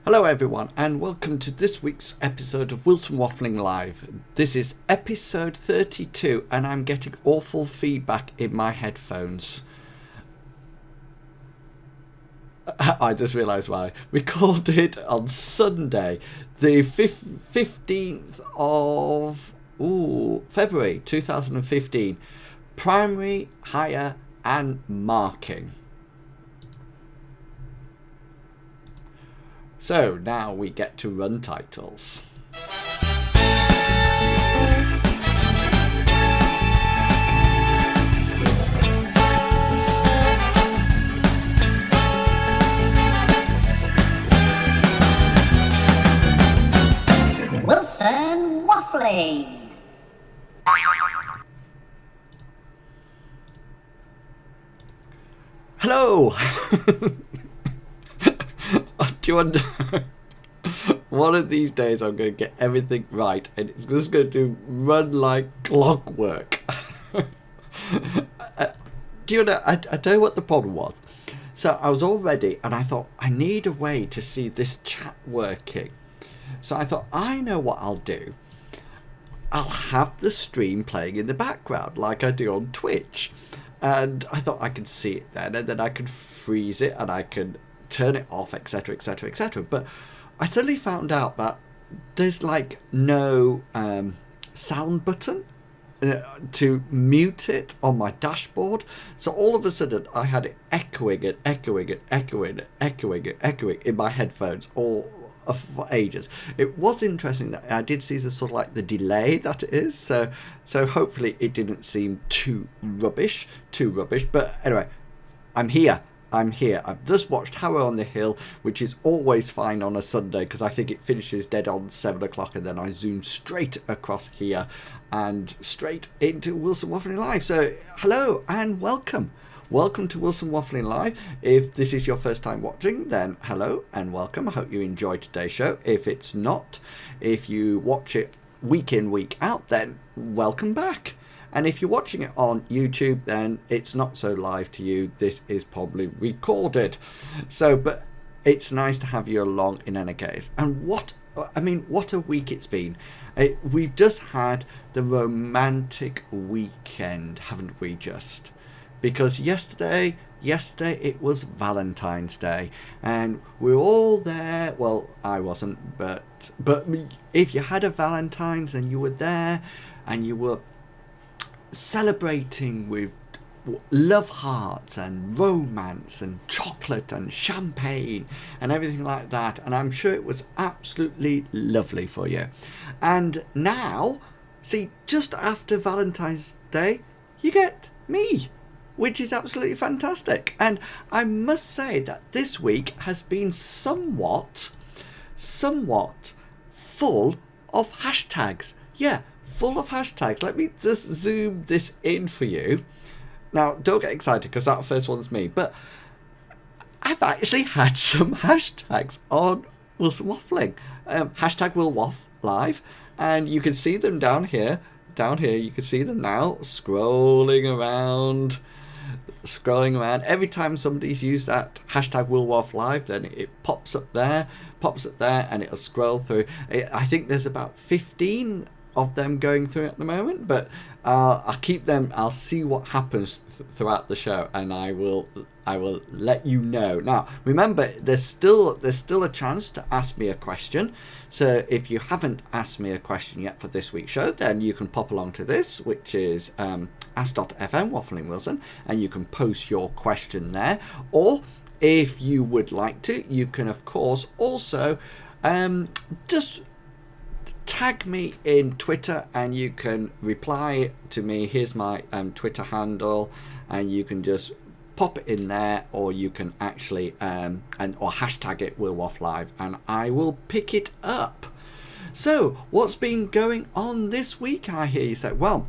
Hello everyone and welcome to this week's episode of Wilson Waffling Live. This is episode 32 and I'm getting awful feedback in my headphones. I just realised why. Recorded on Sunday, the 15th of February 2015. Primary, higher and marking. So now we get to run titles. Wilson Waffling. Hello! Do you wonder? One of these days I'm going to get everything right and it's just going to run like clockwork. Do you know? I don't know what the problem was. So I was all ready and I thought I need a way to see this chat working. So I thought I know what I'll do. I'll have the stream playing in the background like I do on Twitch. And I thought I could see it then and then I could freeze it and I can turn it off, etc, etc, etc. But I suddenly found out that there's like no sound button to mute it on my dashboard. So all of a sudden I had it echoing and echoing and echoing and echoing and echoing in my headphones all for ages. It was interesting that I did see the sort of like the delay that it is. So hopefully it didn't seem too rubbish. But anyway, I'm here. I've just watched Harrow on the Hill, which is always fine on a Sunday because I think it finishes dead on 7 o'clock and then I zoom straight across here and straight into Wilson Waffling Live. So hello and welcome. Welcome to Wilson Waffling Live. If this is your first time watching, then hello and welcome. I hope you enjoyed today's show. If it's not, if you watch it week in, week out, then welcome back. And if you're watching it on YouTube, then it's not so live to you. This is probably recorded. So, but it's nice to have you along in any case. And what a week it's been. We've just had the romantic weekend, haven't we just? Because yesterday it was Valentine's Day and we're all there. Well, I wasn't, but if you had a Valentine's and you were there and you were celebrating with love hearts and romance and chocolate and champagne and everything like that, and I'm sure it was absolutely lovely for you. And now, see, just after Valentine's Day, you get me, which is absolutely fantastic. And I must say that this week has been somewhat full of hashtags. Yeah, full of hashtags. Let me just zoom this in for you. Now, don't get excited because that first one's me, but I've actually had some hashtags on Wilson Waffling. Hashtag wilwafflive, and you can see them down here. You can see them now, scrolling around. Every time somebody's used that hashtag wilwafflive, then it pops up there, and it'll scroll through. I think there's about 15 of them going through at the moment, but I'll keep them. I'll see what happens throughout the show, and I will let you know. Now, remember, there's still a chance to ask me a question. So if you haven't asked me a question yet for this week's show, then you can pop along to this, which is ask.fm Waffling Wilson, and you can post your question there. Or if you would like to, you can of course also just tag me in Twitter and you can reply to me. Here's my Twitter handle, and you can just pop it in there, or you can actually or hashtag it wilwafflive and I will pick it up. So what's been going on this week, I hear you say? Well,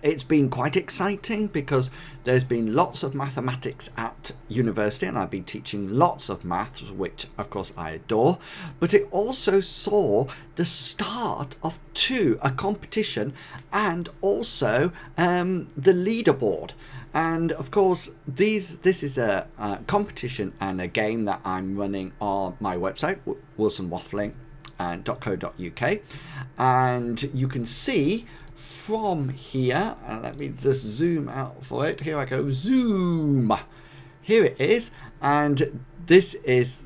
it's been quite exciting because there's been lots of mathematics at university and I've been teaching lots of maths, which of course I adore, but it also saw the start of a competition and also the leaderboard. And of course, this is a competition and a game that I'm running on my website, wilsonwaffling.co.uk, and you can see from here, and let me just zoom out for it. Here I go, zoom. Here it is, and this is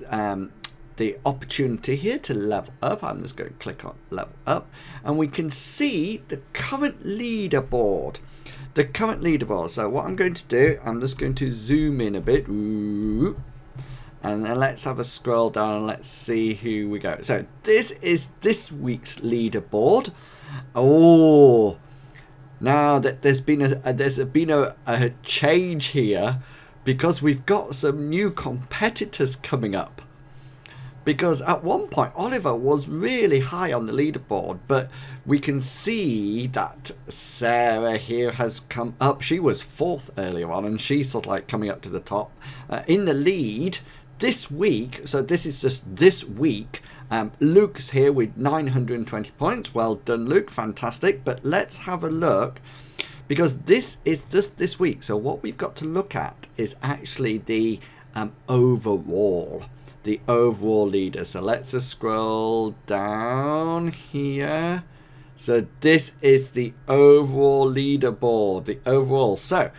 the opportunity here to level up. I'm just going to click on level up, and we can see the current leaderboard. So what I'm going to do, I'm just going to zoom in a bit. Ooh. And then let's have a scroll down and let's see who we go. So this is this week's leaderboard. Oh, now that there's been a change here, because we've got some new competitors coming up. Because at one point Oliver was really high on the leaderboard, but we can see that Sarah here has come up. She was 4th earlier on, and she's sort of like coming up to the top in the lead this week. So this is just this week. Luke's here with 920 points. Well done, Luke, fantastic. But let's have a look, because this is just this week. So what we've got to look at is actually the overall leader. So let's just scroll down here. So this is the overall leaderboard, the overall. So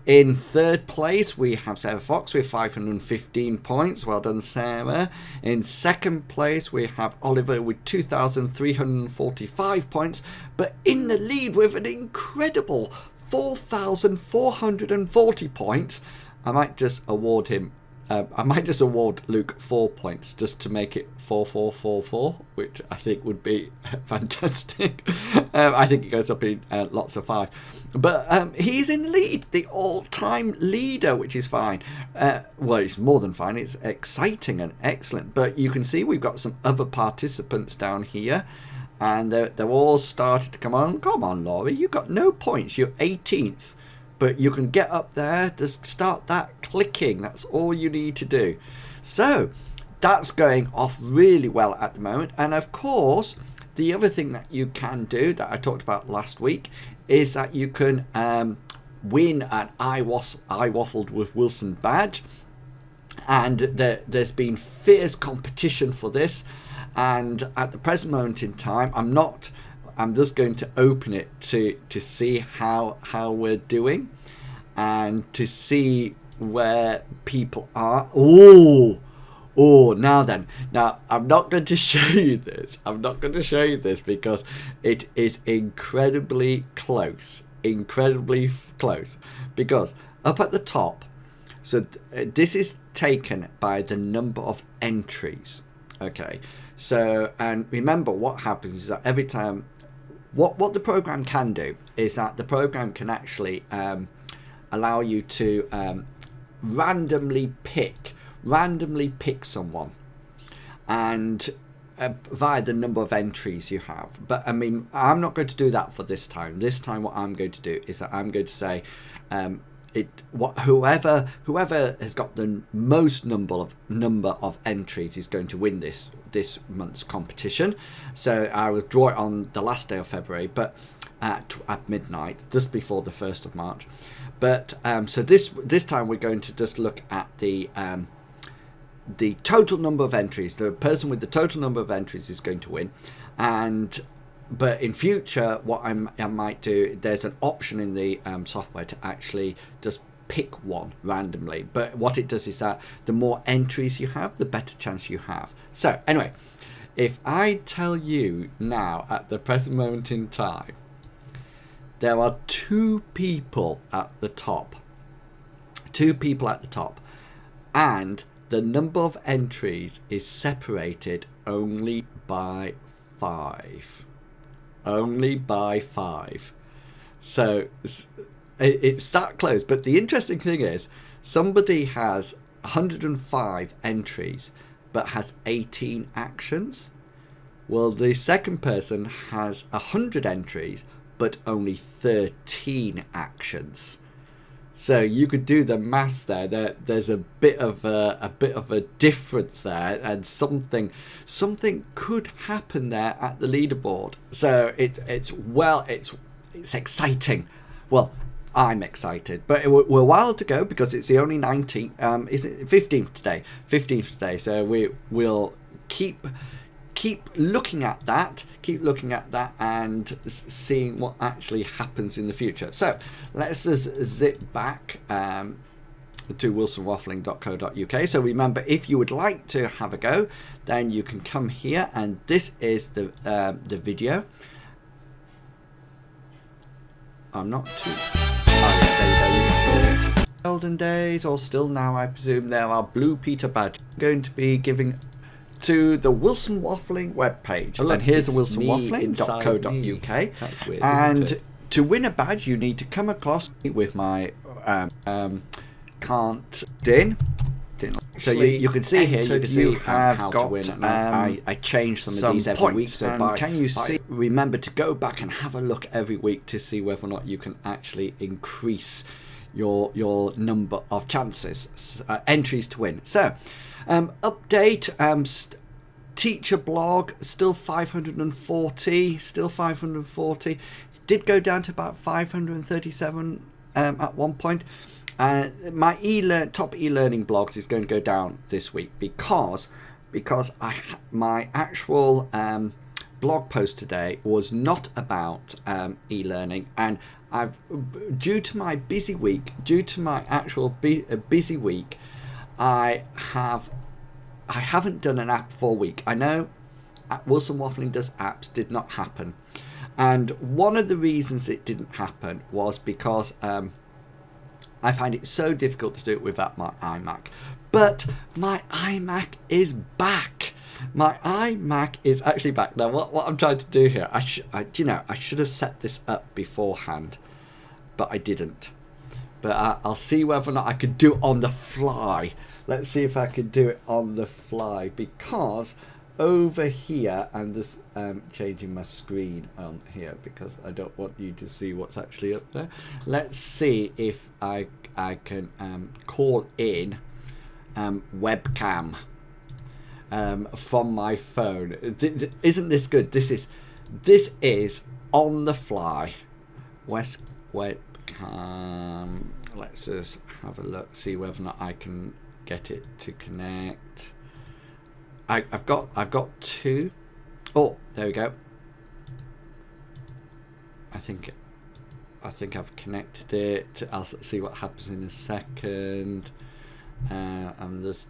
in 3rd place we have Sarah Fox with 515 points. Well done, Sarah. In 2nd place we have Oliver with 2,345 points, but in the lead with an incredible 4,440 points. I might just award Luke 4 points just to make it 4,444, which I think would be fantastic. I think it goes up in lots of 5. But he's in the lead, the all-time leader, which is fine. Well, it's more than fine. It's exciting and excellent. But you can see we've got some other participants down here, and they're all started to come on. Come on, Laurie, you got no points. You're 18th. But you can get up there, just start that clicking. That's all you need to do. So that's going off really well at the moment. And of course, the other thing that you can do that I talked about last week is that you can win an I Waffled with Wilson badge. And there's been fierce competition for this. And at the present moment in time, I'm just going to open it to see how we're doing and to see where people are. Oh, now I'm not going to show you this. Because it is incredibly close. Because up at the top, so this is taken by the number of entries. Okay, so, and remember what happens is that every time, what the program can do is that the program can actually allow you to randomly pick someone, and via the number of entries you have. But I mean, I'm not going to do that for this time. This time what I'm going to do is that I'm going to say whoever has got the most number of entries is going to win this month's competition. So I will draw it on the last day of February, but at midnight, just before the 1st of March. But so this time we're going to just look at the total number of entries. The person with the total number of entries is going to win. But in future, what I might do, there's an option in the software to actually just pick one randomly. But what it does is that the more entries you have, the better chance you have. So anyway, if I tell you now at the present moment in time, there are 2 people at the top. 2 people at the top. And the number of entries is separated only by 5. Only by 5. So it's that close. But the interesting thing is, somebody has 105 entries but has 18 actions. Well, the second person has 100 entries but only 13 actions. So you could do the maths there. There's a bit of a difference there, and something could happen there at the leaderboard. So it's exciting. Well, I'm excited, but we're a while to go because it's the only 19th. Is it 15th today? 15th today. So we'll keep looking at that. Keep looking at that and seeing what actually happens in the future. So let's just zip back to wilsonwaffling.co.uk. So remember, if you would like to have a go, then you can come here, and this is the video. I'm not too. There you go. Olden days, or still now, I presume. There are blue Peter badge. I'm going to be giving to the Wilson Waffling webpage. Oh, and here's the wilsonwaffling.co.uk. That's weird. And to win a badge, you need to come across with my can't din. So you can see here, you can see have how got to win. I change some of these every week. So can you see? Remember to go back and have a look every week to see whether or not you can actually increase your number of chances, entries to win. So update. Teacher blog still 540. Still 540. Did go down to about 537 at one point. My top e-learning blogs is going to go down this week because my actual blog post today was not about e-learning, and I've due to my busy week, busy week, I haven't done an app for a week. I know Wilson Waffling does apps, did not happen, and one of the reasons it didn't happen was because I find it so difficult to do it without my iMac. But my iMac is back. My iMac is actually back. Now, what I'm trying to do here, I should have set this up beforehand, but I didn't. But I'll see whether or not I could do it on the fly. Let's see if I can do it on the fly, because over here, I'm just changing my screen on here because I don't want you to see what's actually up there. Let's see if I can call in webcam from my phone. Isn't this good? This is on the fly. West webcam. Let's just have a look, see whether or not I can get it to connect. I've got two. Oh, there we go. I think I've connected it. I'll see what happens in a second. I'm just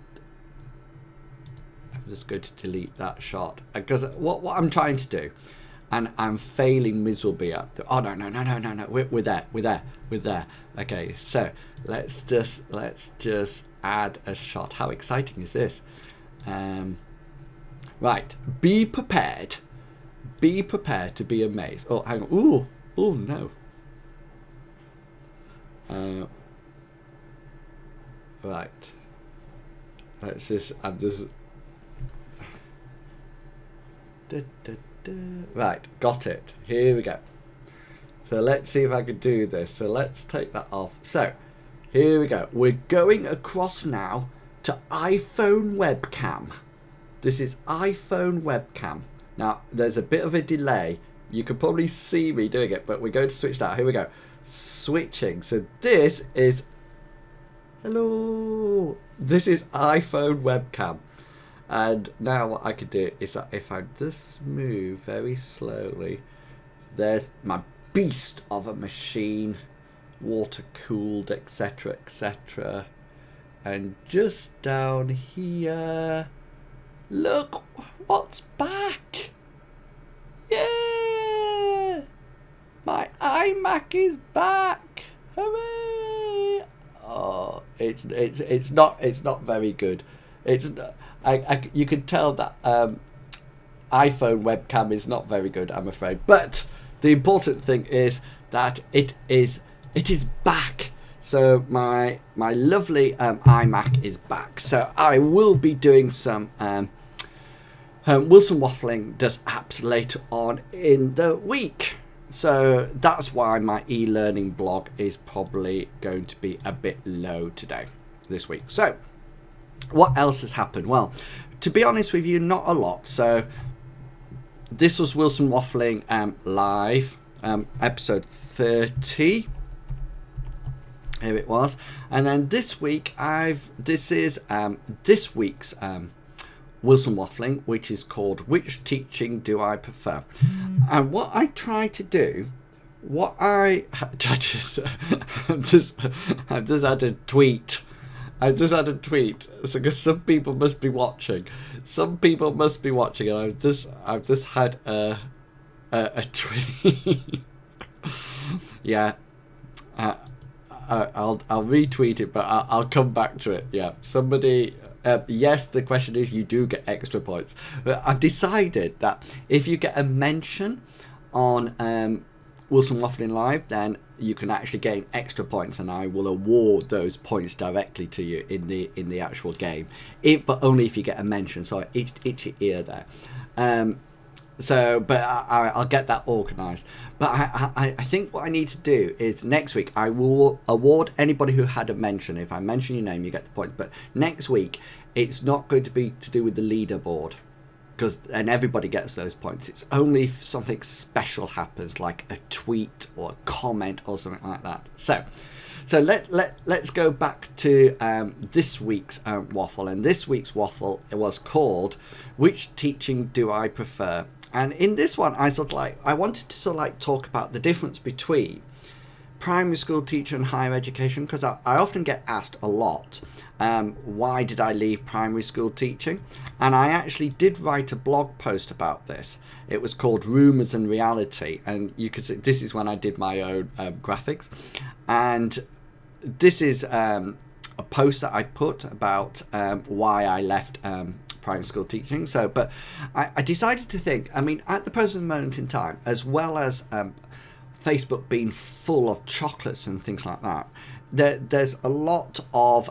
going to delete that shot because what I'm trying to do, and I'm failing miserably at. Oh no! We're there. Okay, so let's just add a shot. How exciting is this? Right, be prepared to be amazed. Oh, hang on. Oh no. Right, let's just, right, got it. Here we go. So let's see if I can do this. So let's take that off. So here we go. We're going across now to iPhone webcam. This is iPhone webcam. Now, there's a bit of a delay. You can probably see me doing it, but we're going to switch that. Here we go. Switching. So this is... Hello. This is iPhone webcam. And now what I can do is that if I just move very slowly, there's my beast of a machine. Water cooled, etc., etc. And just down here... Look what's back! Yeah! My iMac is back! Hooray! Oh, it's not very good. You can tell that iPhone webcam is not very good, I'm afraid. But the important thing is that it is back. So my lovely iMac is back. So I will be doing some Wilson Waffling does apps later on in the week. So that's why my e-learning blog is probably going to be a bit low this week. So what else has happened? Well, to be honest with you, not a lot. So this was Wilson Waffling live, episode 30. Here it was. And then this week this is this week's Wilson Waffling, which is called Which Teaching Do I Prefer? And what I try to do, I've just had a tweet. So because some people must be watching. And I've just had a tweet. Yeah. I'll retweet it, but I'll come back to it. Yeah, somebody. Yes, the question is, you do get extra points, but I've decided that if you get a mention on Wilson Waffling Live, then you can actually gain extra points, and I will award those points directly to you in the actual game. But only if you get a mention. So itch your ear there. But I'll get that organised. But I think what I need to do is next week I will award anybody who had a mention. If I mention your name, you get the points. But next week it's not going to be to do with the leaderboard, and everybody gets those points. It's only if something special happens, like a tweet or a comment or something like that. So let's go back to this week's waffle. And this week's waffle was called Which Teaching Do I Prefer? And in this one, I wanted to talk about the difference between primary school teacher and higher education, because I often get asked a lot, why did I leave primary school teaching? And I actually did write a blog post about this. It was called Rumours and Reality, and you could see this is when I did my own graphics, and this is a post that I put about why I left primary school teaching. But I decided to think, at the present moment in time, as well as Facebook being full of chocolates and things like that, there's a lot of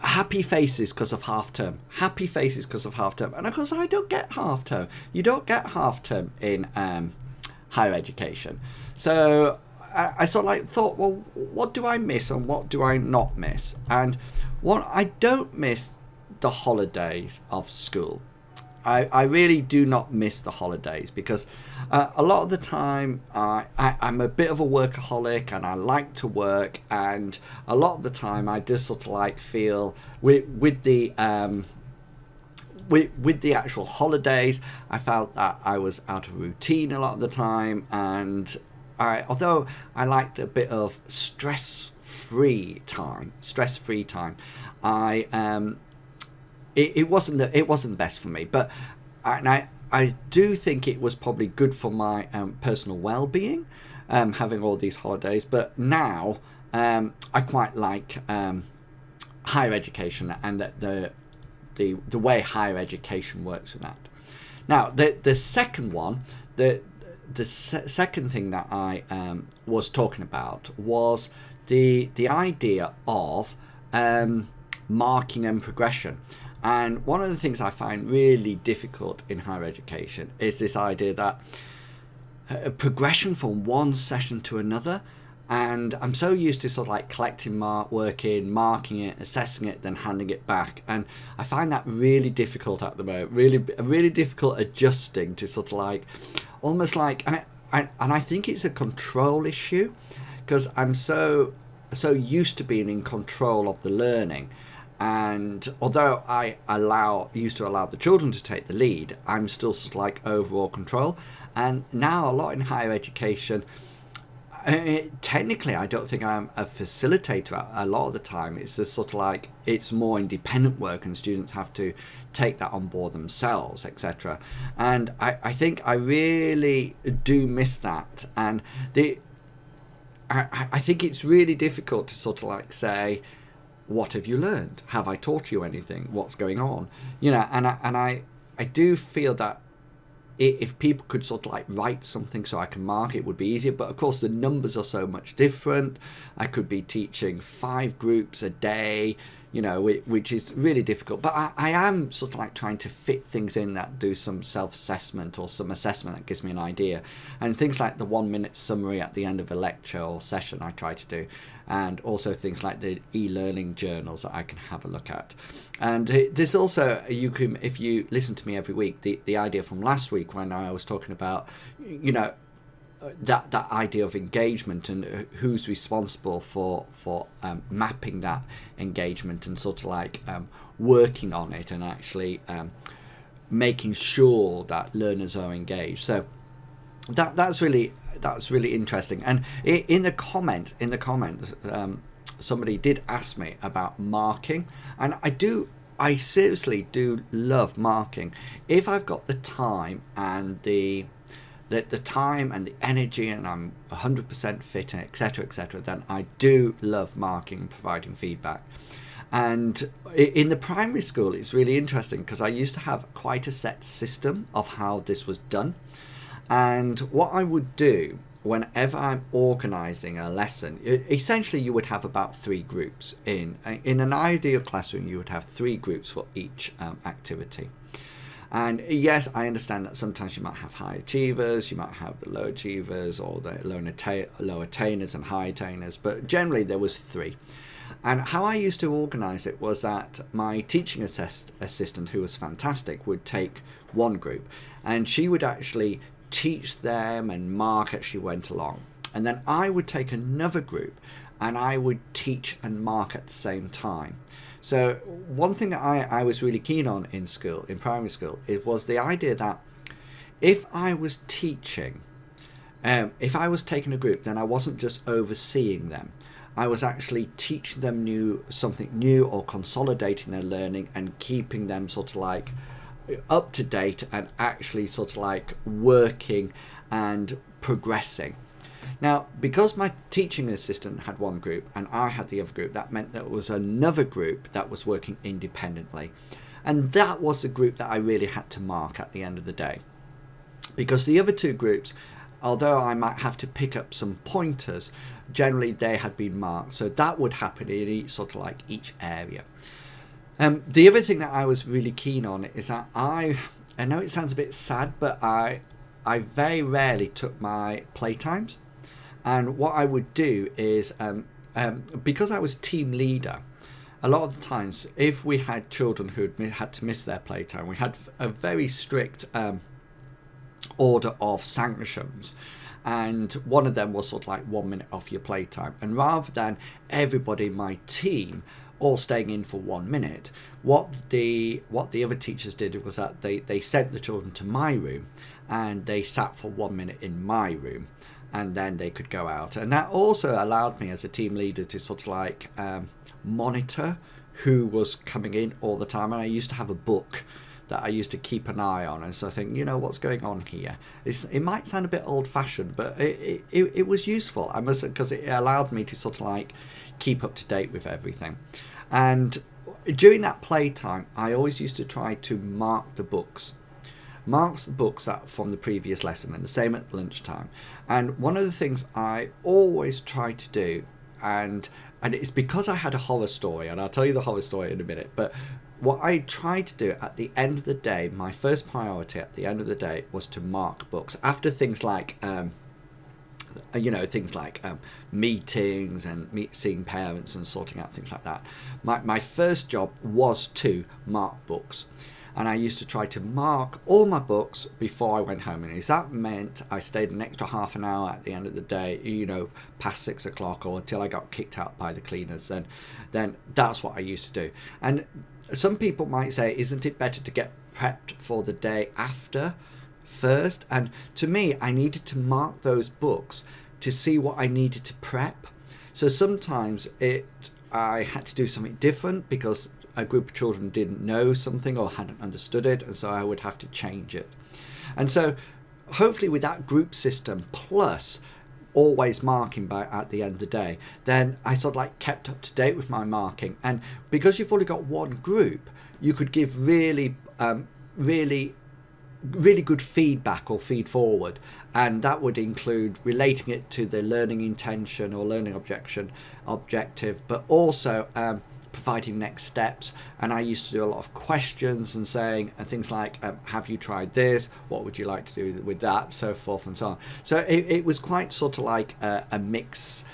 happy faces because of half term. And of course, I don't get half term. You don't get half term in higher education. So I thought, well, what do I miss and what do I not miss? And I don't miss the holidays of school. I really do not miss the holidays, because a lot of the time I'm a bit of a workaholic and I like to work, and a lot of the time I just feel with the actual holidays, I felt that I was out of routine a lot of the time, and although I liked a bit of stress-free time, it wasn't best for me. But I do think it was probably good for my personal well-being, having all these holidays. But now I quite like higher education, and the way higher education works with that. Now the second one, the second thing that I was talking about was the idea of marking and progression. And one of the things I find really difficult in higher education is this idea that progression from one session to another. And I'm so used to collecting work in, marking it, assessing it, then handing it back. And I find that really difficult at the moment, really difficult adjusting to almost and I think it's a control issue, because I'm so used to being in control of the learning. And although I used to allow the children to take the lead, I'm still overall control. And now a lot in higher education, technically I don't think I'm a facilitator a lot of the time. It's just it's more independent work, and students have to take that on board themselves, etc. And I think I really do miss that. And I think it's really difficult to say, what have you learned? Have I taught you anything? What's going on? And I do feel that if people could write something so I can mark it, would be easier. But of course the numbers are so much different. I could be teaching 5 groups a day, which is really difficult. But I am trying to fit things in that do some self-assessment or some assessment that gives me an idea. And things like the 1-minute summary at the end of a lecture or session I try to do. And also things like the e-learning journals that I can have a look at. And there's also, you can, if you listen to me every week, the idea from last week when I was talking about, that idea of engagement and who's responsible for mapping that engagement and sort of like working on it and actually making sure that learners are engaged. So that's really interesting. And in the comments, somebody did ask me about marking, and I seriously do love marking if I've got the time and the time and the energy, and I'm 100% fit, etc., then I do love marking and providing feedback. And in the primary school, it's really interesting because I used to have quite a set system of how this was done. And what I would do whenever I'm organising a lesson, essentially you would have about 3 groups. In an ideal classroom, you would have 3 groups for each activity. And yes, I understand that sometimes you might have high achievers, you might have the low achievers, or the low attainers and high attainers, but generally there was 3. And how I used to organise it was that my teaching assistant, who was fantastic, would take one group, and she would actually teach them and mark as she went along. And then I would take another group and I would teach and mark at the same time. So one thing that I was really keen on in primary school, it was the idea that if I was teaching, if I was taking a group, then I wasn't just overseeing them. I was actually teaching them something new or consolidating their learning and keeping them sort of like up to date and actually sort of like working and progressing. Now, because my teaching assistant had one group and I had the other group, that meant there was another group that was working independently. And that was the group that I really had to mark at the end of the day. Because the other 2 groups, although I might have to pick up some pointers, generally they had been marked. So that would happen in each area. The other thing that I was really keen on is that I know it sounds a bit sad, but I very rarely took my playtimes. And what I would do is, because I was team leader, a lot of the times if we had children who had to miss their playtime, we had a very strict order of sanctions. And one of them was sort of like 1 minute off your playtime. And rather than everybody in my team all staying in for 1 minute, what the other teachers did was that they sent the children to my room and they sat for 1 minute in my room, and then they could go out. And that also allowed me as a team leader to sort of like monitor who was coming in all the time. And I used to have a book that I used to keep an eye on, and so I think, what's going on here. It might sound a bit old-fashioned, but it was useful, I must, because it allowed me to sort of like keep up to date with everything. And during that playtime, I always used to try to mark the books that from the previous lesson, and the same at lunchtime. And one of the things I always try to do, and it's because I had a horror story, and I'll tell you the horror story in a minute, but what I tried to do at the end of the day, my first priority at the end of the day was to mark books. After things like meetings and seeing parents and sorting out things like that, my first job was to mark books. And I used to try to mark all my books before I went home. And if that meant I stayed an extra half an hour at the end of the day, past 6 o'clock or until I got kicked out by the cleaners, then that's what I used to do. And some people might say, isn't it better to get prepped for the day after first? And to me, I needed to mark those books to see what I needed to prep. So sometimes I had to do something different because a group of children didn't know something or hadn't understood it, and so I would have to change it. And so hopefully with that group system plus always marking at the end of the day, then I sort of like kept up to date with my marking. And because you've only got one group, you could give really good feedback or feed forward, and that would include relating it to the learning intention or learning objective, but also providing next steps. And I used to do a lot of questions and saying things like, have you tried this, what would you like to do with that, so forth and so on. So it was quite sort of like a mixed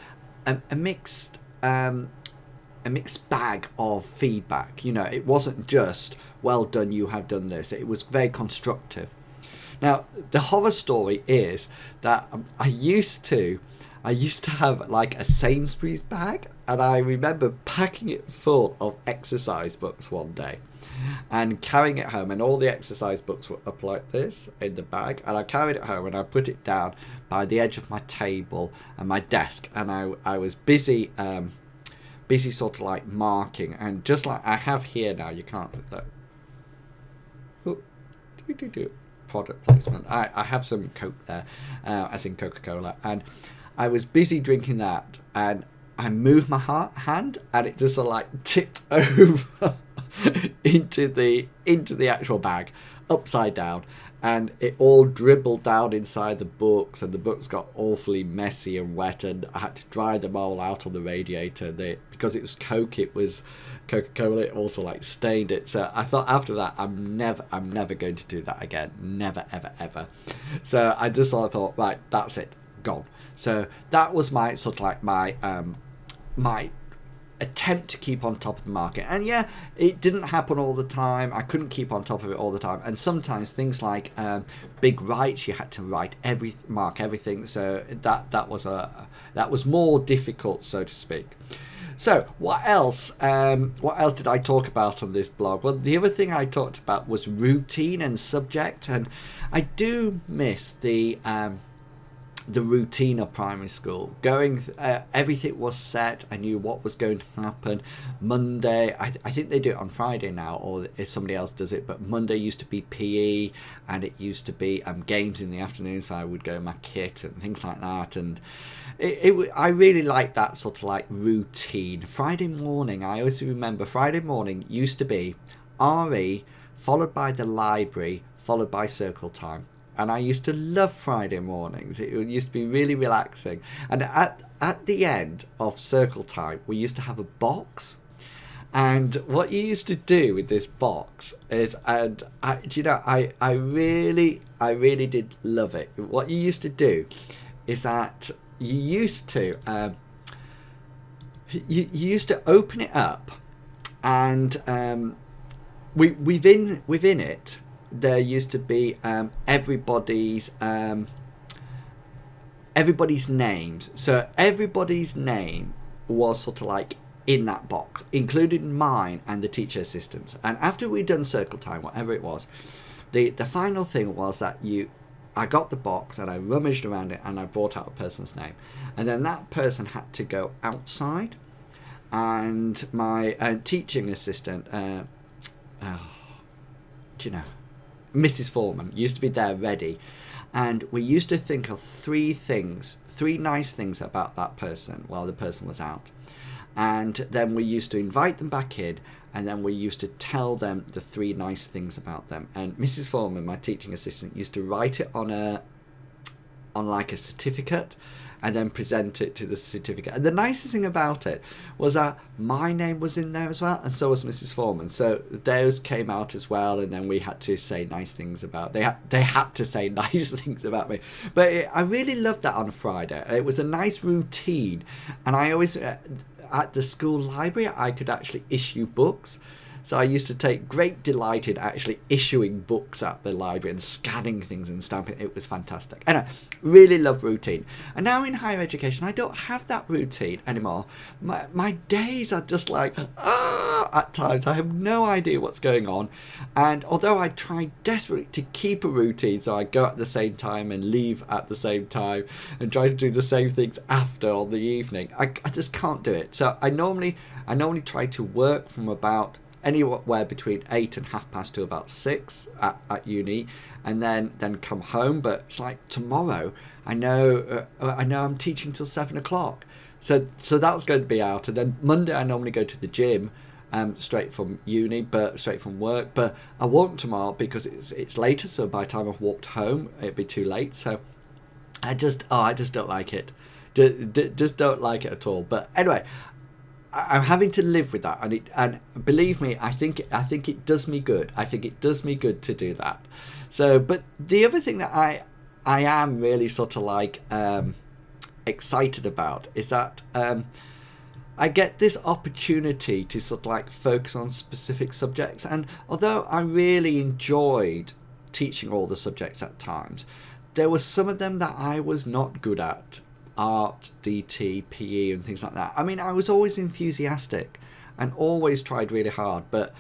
bag of feedback. It wasn't just well done, you have done this. It was very constructive. Now, the horror story is that I used to have like a Sainsbury's bag, and I remember packing it full of exercise books one day and carrying it home, and all the exercise books were up like this in the bag, and I carried it home and I put it down by the edge of my table and my desk, and I was busy sort of like marking, and just like I have here now, you can't look. Product placement. I have some Coke there, as in Coca-Cola, and I was busy drinking that, and I moved my hand, and it just sort of like tipped over into the actual bag, upside down, and it all dribbled down inside the books, and the books got awfully messy and wet, and I had to dry them all out on the radiator. Because it was Coke, it was Coca-Cola, it also like stained it. So I thought after that, I'm never going to do that again. Never, ever, ever. So I just sort of thought, right, that's it, gone. So that was my sort of like my attempt to keep on top of the market. And yeah, it didn't happen all the time. I couldn't keep on top of it all the time, and sometimes things like big writes, you had to mark everything, so that was more difficult, so to speak. So what else did I talk about on this blog? Well, the other thing I talked about was routine and subject, and I do miss the routine of primary school. Everything was set. I knew what was going to happen. Monday, I think they do it on Friday now, or if somebody else does it, but Monday used to be PE, and it used to be games in the afternoon, so I would go in my kit and things like that, and I really liked that sort of like routine. Friday morning, I always remember Friday morning used to be RE, followed by the library, followed by circle time. And I used to love Friday mornings. It used to be really relaxing. And at the end of circle time, we used to have a box. And what you used to do with this box is, and I really did love it. What you used to do is that you used to open it up, and within it, there used to be everybody's names. So everybody's name was sort of like in that box, including mine and the teacher assistants. And after we'd done circle time, whatever it was, the final thing was that I got the box and I rummaged around it and I brought out a person's name, and then that person had to go outside, and my teaching assistant, Mrs. Foreman, used to be there ready, and we used to think of three nice things about that person while the person was out, and then we used to invite them back in, and then we used to tell them the three nice things about them. And Mrs. Foreman, my teaching assistant, used to write it on like a certificate, and then present it to the certificate. And the nicest thing about it was that my name was in there as well, and so was Mrs. Foreman. So those came out as well, and then we had to say nice things about. They had to say nice things about me. But I really loved that on a Friday. It was a nice routine, and I always at the school library I could actually issue books. So I used to take great delight in actually issuing books at the library and scanning things and stamping. It was fantastic. And I really love routine. And now in higher education, I don't have that routine anymore. My days are just like, at times. I have no idea what's going on. And although I try desperately to keep a routine, so I go at the same time and leave at the same time and try to do the same things after on the evening, I just can't do it. So I normally try to work from about anywhere between 8 and 2:30 to about 6 at uni, and then come home. But it's like tomorrow, I know I'm teaching till 7 o'clock, so that's going to be out. And then Monday I normally go to the gym, straight from uni, but straight from work. But I won't tomorrow because it's later. So by the time I've walked home, it'd be too late. So I just don't like it. Just don't like it at all. But anyway, I'm having to live with that, and believe me, I think it does me good. I think it does me good to do that. So, but the other thing that I am really sort of like excited about is that I get this opportunity to sort of like focus on specific subjects. And although I really enjoyed teaching all the subjects at times, there were some of them that I was not good at. Art, DT, PE and things like that. I mean, I was always enthusiastic and always tried really hard, but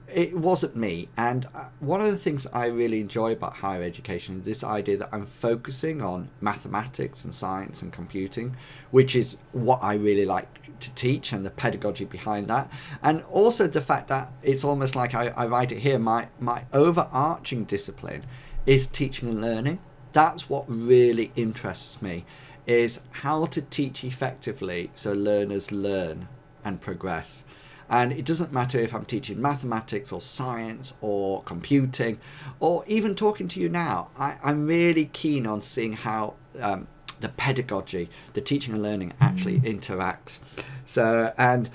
it wasn't me. And one of the things I really enjoy about higher education is this idea that I'm focusing on mathematics and science and computing, which is what I really like to teach, and the pedagogy behind that. And also the fact that it's almost like I write it here, my overarching discipline is teaching and learning. That's what really interests me, is how to teach effectively so learners learn and progress. And it doesn't matter if I'm teaching mathematics or science or computing or even talking to you now. I'm really keen on seeing how the pedagogy, the teaching and learning actually interacts. So, and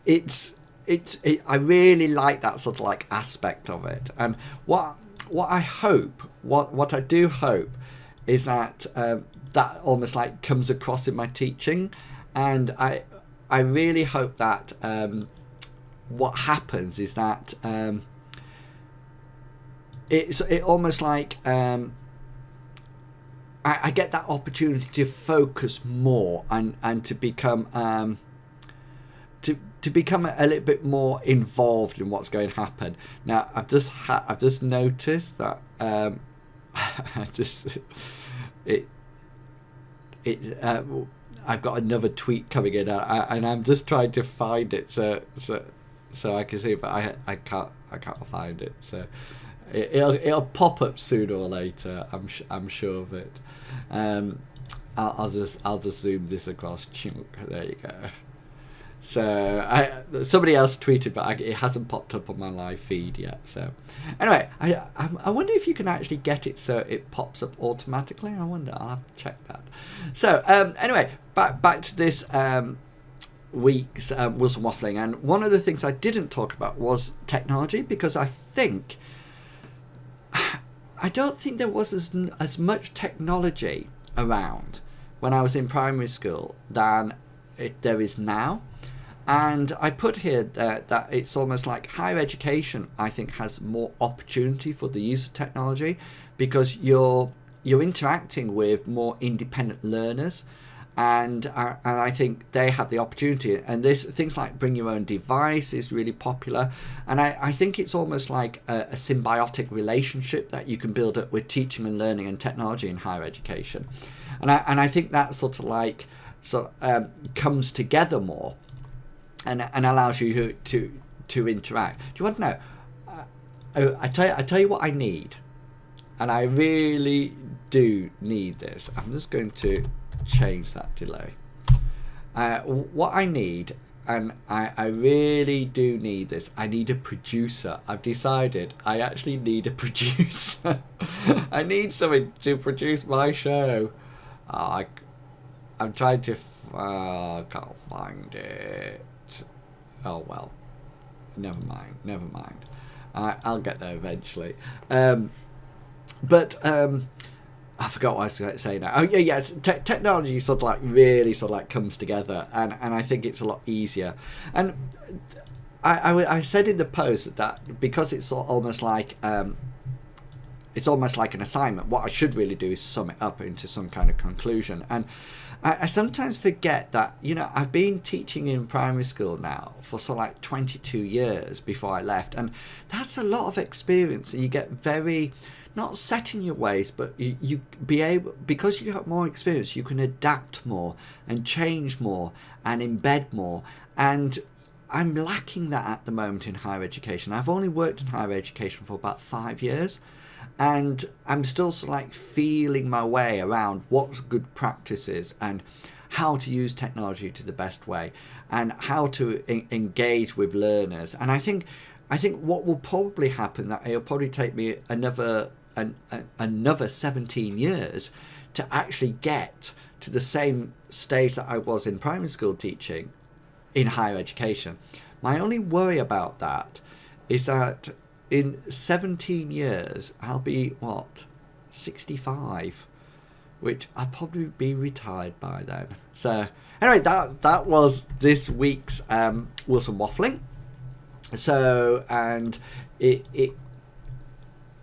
I really like that sort of like aspect of it. And what I do hope is that that almost like comes across in my teaching, and I really hope that what happens is that it almost like I get that opportunity to focus more and to become to become a little bit more involved in what's going to happen. Now I've just noticed that I've got another tweet coming in, and I'm just trying to find it so I can see, but I can't find it. So it'll pop up sooner or later. I'm sure of it. I'll just zoom this across. There you go. So somebody else tweeted, but it hasn't popped up on my live feed yet. So anyway, I wonder if you can actually get it so it pops up automatically. I wonder. I'll have to check that. So anyway, back to this week's Wilson Waffling, and one of the things I didn't talk about was technology, because I don't think there was as much technology around when I was in primary school than there is now. And I put here that it's almost like higher education, I think, has more opportunity for the use of technology, because you're interacting with more independent learners, and I think they have the opportunity. And things like bring your own device is really popular, and I think it's almost like a symbiotic relationship that you can build up with teaching and learning and technology in higher education, and I think that sort of like comes together more. And allows you to interact. Do you want to know? I tell you what I need, and I really do need this. I'm just going to change that delay. What I need, and I really do need this. I need a producer. I've decided I actually need a producer. I need someone to produce my show. I'm trying to. I can't find it. Oh well, never mind. I'll get there eventually. But I forgot what I was going to say now. Oh yeah, yes. Technology sort of like really sort of like comes together, and I think it's a lot easier. And I said in the post that because it's almost like an assignment, what I should really do is sum it up into some kind of conclusion. And I sometimes forget that, I've been teaching in primary school now for sort of like 22 years before I left, and that's a lot of experience, and you get very not set in your ways, but you be able, because you have more experience, you can adapt more and change more and embed more. And I'm lacking that at the moment in higher education. I've only worked in higher education for about 5 years, and I'm still sort of like feeling my way around what's good practices and how to use technology to the best way and how to engage with learners. And I think what will probably happen, that it'll probably take me another 17 years to actually get to the same stage that I was in primary school teaching in higher education. My only worry about that is that in 17 years, I'll be, 65, which I'll probably be retired by then. So anyway, that was this week's Wilson Waffling. So, and it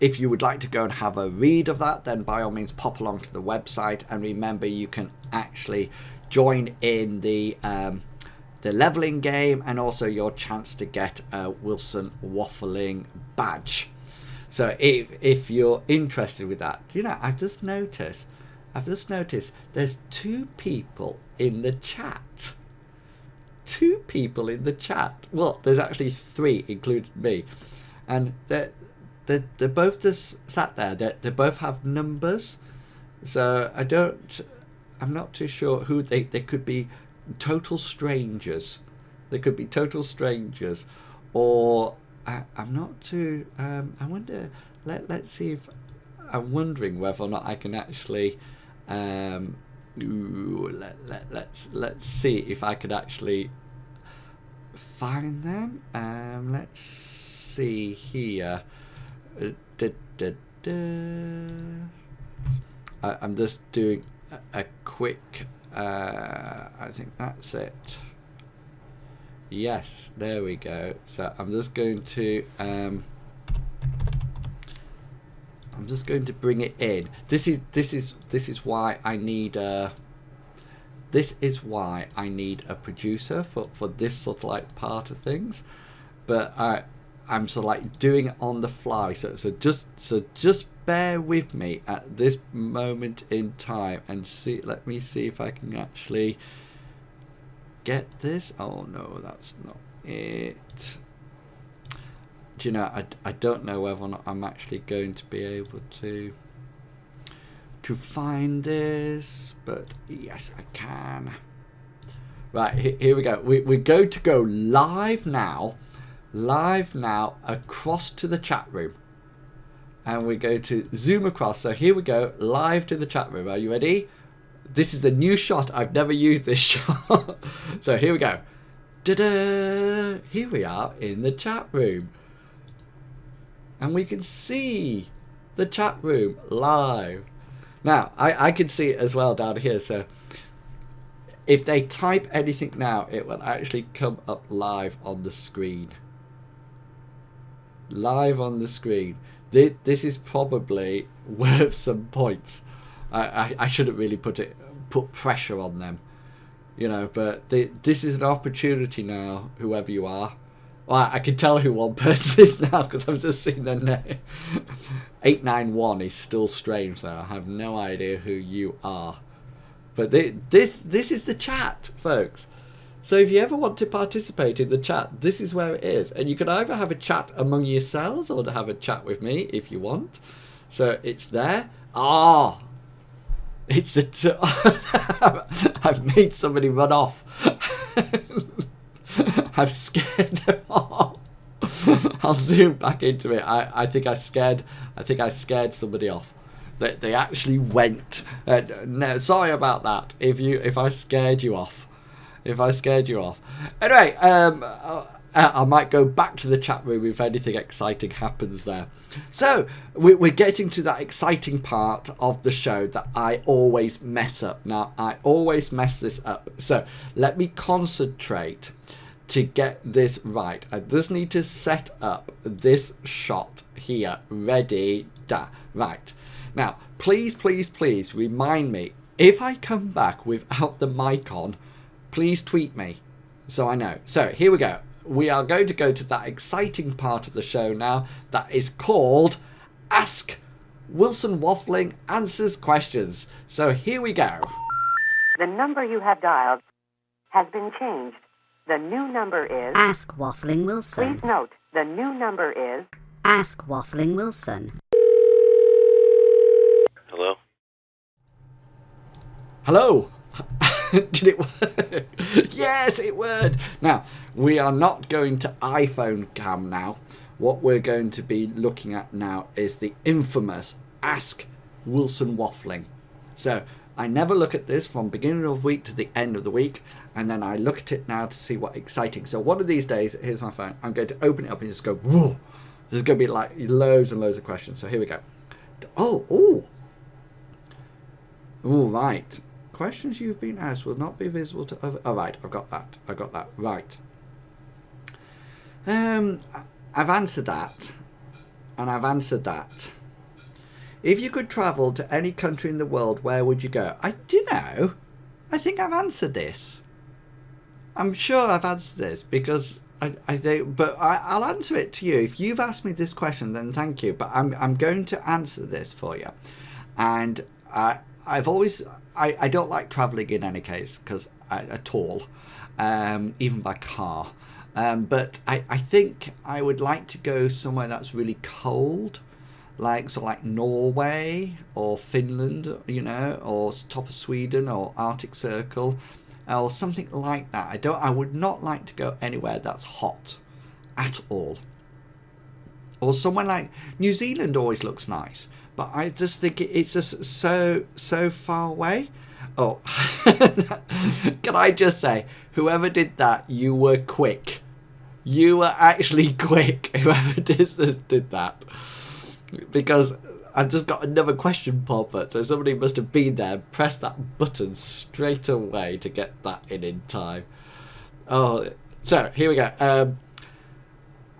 if you would like to go and have a read of that, then by all means pop along to the website, and remember you can actually join in the leveling game, and also your chance to get a Wilson Waffling badge. So if you're interested with that, I've just noticed there's 2 people in the chat. 2 people in the chat. Well, there's actually 3, including me, and they're both just sat there. They both have numbers, so I'm not too sure who they could be. Total strangers. They could be total strangers, or I'm not too. I wonder. Let's see if I'm wondering whether or not I can actually. Let's see if I could actually find them. Let's see here. I'm just doing a quick. I think that's it. Yes, there we go. So I'm just going to bring it in. This is why I need a producer for this sort of like part of things. But I'm sort of like doing it on the fly. So just bear with me at this moment in time and see. Let me see if I can actually get this. Oh no, that's not it. Do you know, I don't know whether or not I'm actually going to be able to find this, but yes, I can. Right, here we go. We're going to go live now across to the chat room. And we're going to zoom across. So here we go, live to the chat room. Are you ready? This is the new shot. I've never used this shot. So here we go. Ta-da! Here we are in the chat room. And we can see the chat room live. Now, I can see it as well down here. So if they type anything now, it will actually come up live on the screen. Live on the screen. This is probably worth some points. I shouldn't really put pressure on them, but this is an opportunity now, whoever you are. Well, I can tell who one person is now because I've just seen their name. 891 is still strange though. I have no idea who you are. But this is the chat, folks. So if you ever want to participate in the chat, this is where it is. And you can either have a chat among yourselves or have a chat with me if you want. So it's there. It's I've made somebody run off. I've scared them off. I'll zoom back into it. I think I scared somebody off. They actually went. No, sorry about that. If I scared you off. Anyway, I might go back to the chat room if anything exciting happens there. So we're getting to that exciting part of the show that I always mess up. Now, I always mess this up. So let me concentrate to get this right. I just need to set up this shot here. Ready? Right. Now, please remind me, if I come back without the mic on, please tweet me so I know. So here we go. We are going to go to that exciting part of the show now that is called Ask Wilson Waffling Answers Questions. So here we go. The number you have dialed has been changed. The new number is... Ask Waffling Wilson. Please note, the new number is... Ask Waffling Wilson. Hello? Hello? Did it work? Yes, it worked. Now, we are not going to iPhone cam now. What we're going to be looking at now is the infamous Ask Wilson Waffling. So, I never look at this from beginning of the week to the end of the week, and then I look at it now to see what exciting. So one of these days, here's my phone, I'm going to open it up and just go, whoa. There's going to be like loads and loads of questions. So here we go. Oh, right. Questions you've been asked will not be visible to other... Oh, right, I've got that. Right. I've answered that. and I've answered that. If you could travel to any country in the world, where would you go? I think I've answered this. I'm sure I've answered this because I think, but I'll answer it to you. If you've asked me this question, then thank you. But I'm going to answer this for you. And I've always, I don't like travelling in any case, because at all, even by car. But I think I would like to go somewhere that's really cold, like Norway or Finland, or top of Sweden or Arctic Circle, or something like that. I would not like to go anywhere that's hot at all. Or somewhere like New Zealand always looks nice, but I just think it's just so far away. Oh, can I just say, whoever did that, you were quick. You were actually quick, whoever did that. Because I've just got another question pop up, so somebody must have been there and pressed that button straight away to get that in time. Oh, so here we go.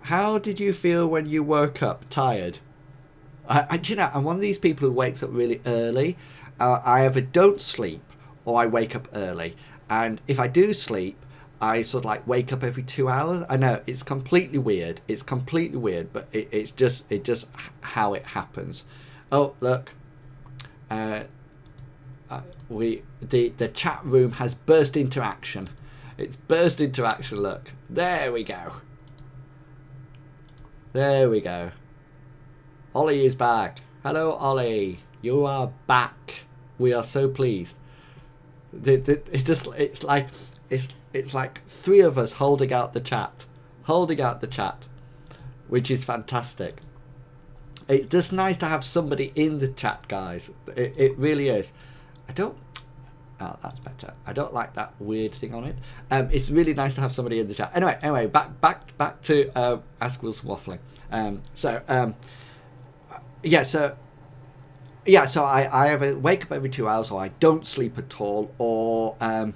How did you feel when you woke up? Tired? I'm one of these people who wakes up really early. I either don't sleep or I wake up early. And if I do sleep, I sort of like wake up every 2 hours. I know it's completely weird. But it's just how it happens. Oh, look. The chat room has burst into action. It's burst into action. Look. There we go. Ollie is back. Hello, Ollie. You are back. We are so pleased. It's like three of us holding out the chat, which is fantastic. It's just nice to have somebody in the chat, guys. It really is. Oh, that's better. I don't like that weird thing on it. It's really nice to have somebody in the chat. Anyway, back to Ask Wilson Waffling. So I either wake up every 2 hours, or I don't sleep at all, or and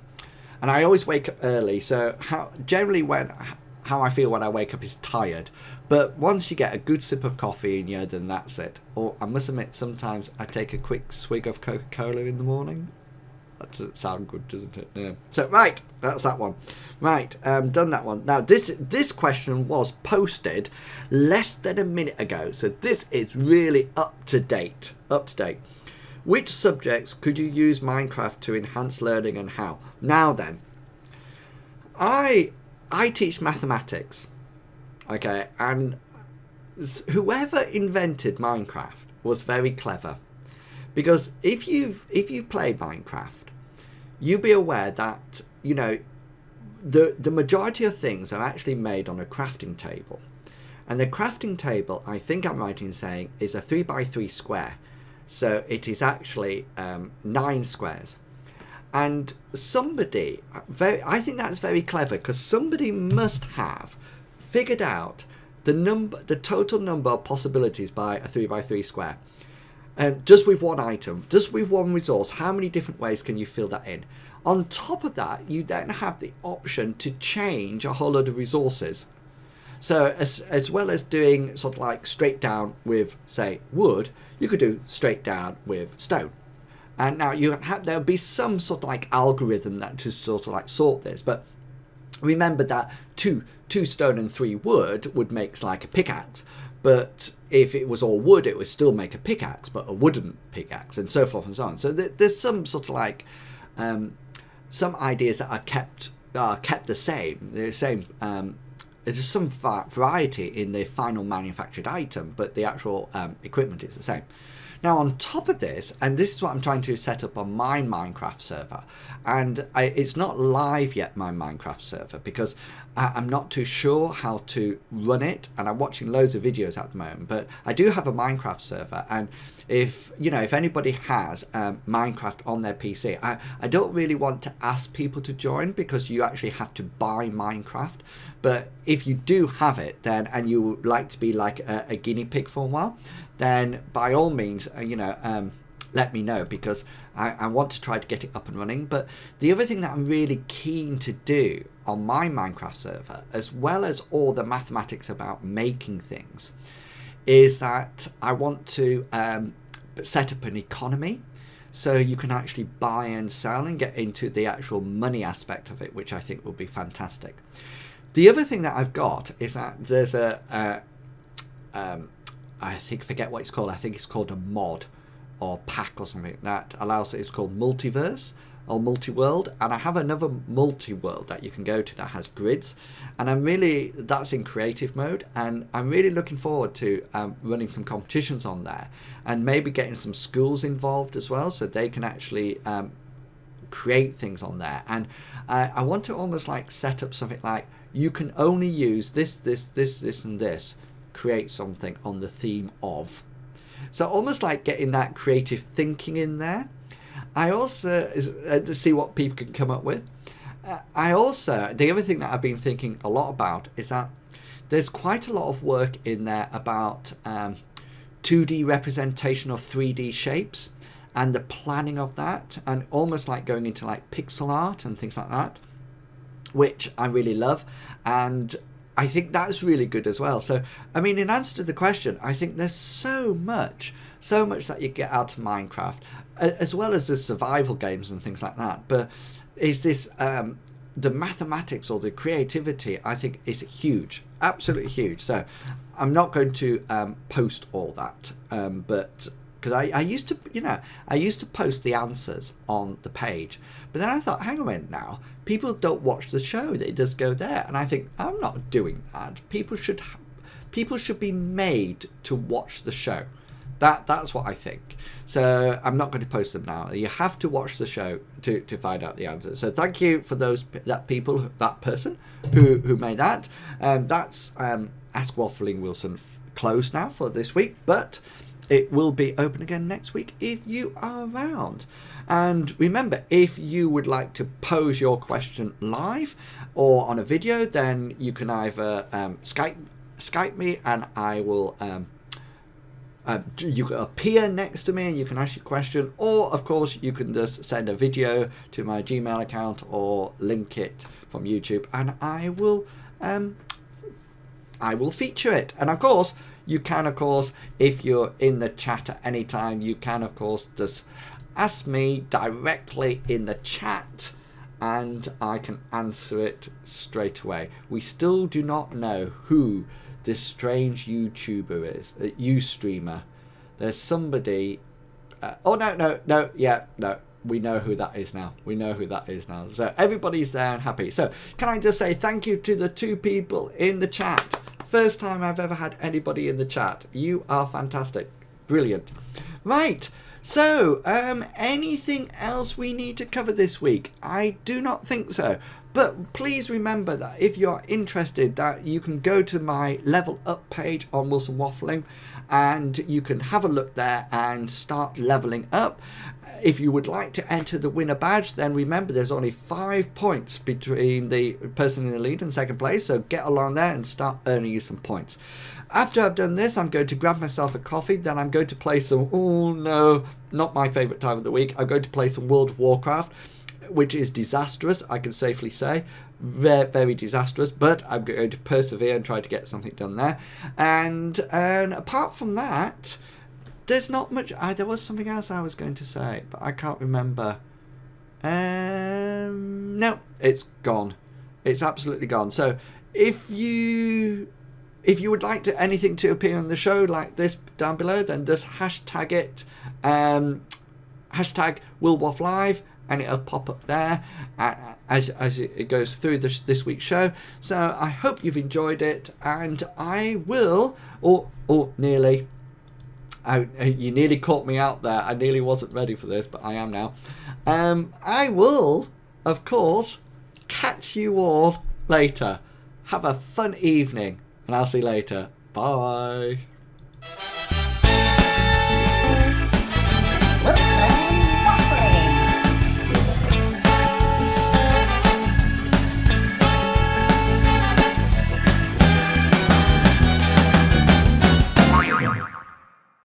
I always wake up early. So how I feel when I wake up is tired. But once you get a good sip of coffee in you, then that's it. Or I must admit, sometimes I take a quick swig of Coca-Cola in the morning. That doesn't sound good, doesn't it? Yeah. So right, that's that one. Right, done that one. Now this question was posted less than a minute ago, so this is really up to date. Which subjects could you use Minecraft to enhance learning, and how? Now then, I teach mathematics, okay, and whoever invented Minecraft was very clever, because if you've played Minecraft, you'll be aware that the majority of things are actually made on a crafting table, and the crafting table, I think I'm right in saying, is a 3x3 square. So it is actually 9 squares. And I think that's very clever, because somebody must have figured out the total number of possibilities by a 3x3 square. Just with one item, just with one resource, how many different ways can you fill that in? On top of that, you then have the option to change a whole load of resources. So as well as doing sort of like straight down with, say, wood, you could do straight down with stone. And now there'll be some sort of like algorithm that to sort of like sort this. But remember that two stone and 3 wood would make like a pickaxe. But if it was all wood, it would still make a pickaxe, but a wooden pickaxe, and so forth and so on. So there's some sort of like some ideas that are kept the same. They're the same. There's some variety in the final manufactured item, but the actual equipment is the same. Now, on top of this, and this is what I'm trying to set up on my Minecraft server, and it's not live yet, my Minecraft server, because I'm not too sure how to run it, and I'm watching loads of videos at the moment, but I do have a Minecraft server, and if anybody has Minecraft on their PC, I don't really want to ask people to join, because you actually have to buy Minecraft. But if you do have it, then, and you would like to be like a guinea pig for a while, then by all means, let me know, because I want to try to get it up and running. But the other thing that I'm really keen to do on my Minecraft server, as well as all the mathematics about making things, is that I want to set up an economy so you can actually buy and sell and get into the actual money aspect of it, which I think will be fantastic. The other thing that I've got is that there's forget what it's called. I think it's called a mod or pack or something that allows it. It's called multiverse or multi-world, and I have another multi-world that you can go to that has grids, and that's in creative mode, and I'm really looking forward to running some competitions on there and maybe getting some schools involved as well so they can actually create things on there. And I want to almost like set up something like you can only use this and this, create something on the theme of. So almost like getting that creative thinking in there. I also, to see what people can come up with. The other thing that I've been thinking a lot about is that there's quite a lot of work in there about 2D representation of 3D shapes and the planning of that, and almost like going into like pixel art and things like that, which I really love. And I think that's really good as well. So, I mean, in answer to the question, I think there's so much that you get out of Minecraft, as well as the survival games and things like that. But is this the mathematics or the creativity? I think is huge, absolutely huge. So, I'm not going to post all that, but because I used to post the answers on the page, but then I thought, hang on a minute now, people don't watch the show, they just go there, and I think I'm not doing that. People should be made to watch the show. That's what I think. So I'm not going to post them now. You have to watch the show to find out the answers. So thank you for that person who made that. That's Ask Waffling Wilson closed now for this week, but it will be open again next week if you are around. And remember, if you would like to pose your question live or on a video, then you can either Skype me, and I will you can appear next to me and you can ask your question, or of course you can just send a video to my Gmail account or link it from YouTube, and I will feature it. And of course you can, if you're in the chat at any time, you can of course just ask me directly in the chat and I can answer it straight away. We still do not know who this strange YouTuber is, Ustreamer. There's somebody. No. We know who that is now. So everybody's there and happy. So can I just say thank you to the 2 people in the chat? First time I've ever had anybody in the chat. You are fantastic, brilliant. Right. So, anything else we need to cover this week? I do not think so. But please remember that if you're interested, that you can go to my level up page on Wilson Waffling, and you can have a look there and start leveling up. If you would like to enter the winner badge, then remember there's only 5 points between the person in the lead and second place, so get along there and start earning you some points. After I've done this, I'm going to grab myself a coffee, then I'm going to play some, oh no, not my favourite time of the week, I'm going to play some World of Warcraft, which is disastrous, I can safely say. Very, very disastrous, but I'm going to persevere and try to get something done there. And apart from that, there's not much. There was something else I was going to say, but I can't remember. No, it's gone. It's absolutely gone. So if you would like anything to appear on the show like this down below, then just hashtag it. Hashtag wilwafflive. And it'll pop up there as it goes through this week's show. So I hope you've enjoyed it, and I will, or nearly. You nearly caught me out there. I nearly wasn't ready for this, but I am now. I will, of course, catch you all later. Have a fun evening, and I'll see you later. Bye.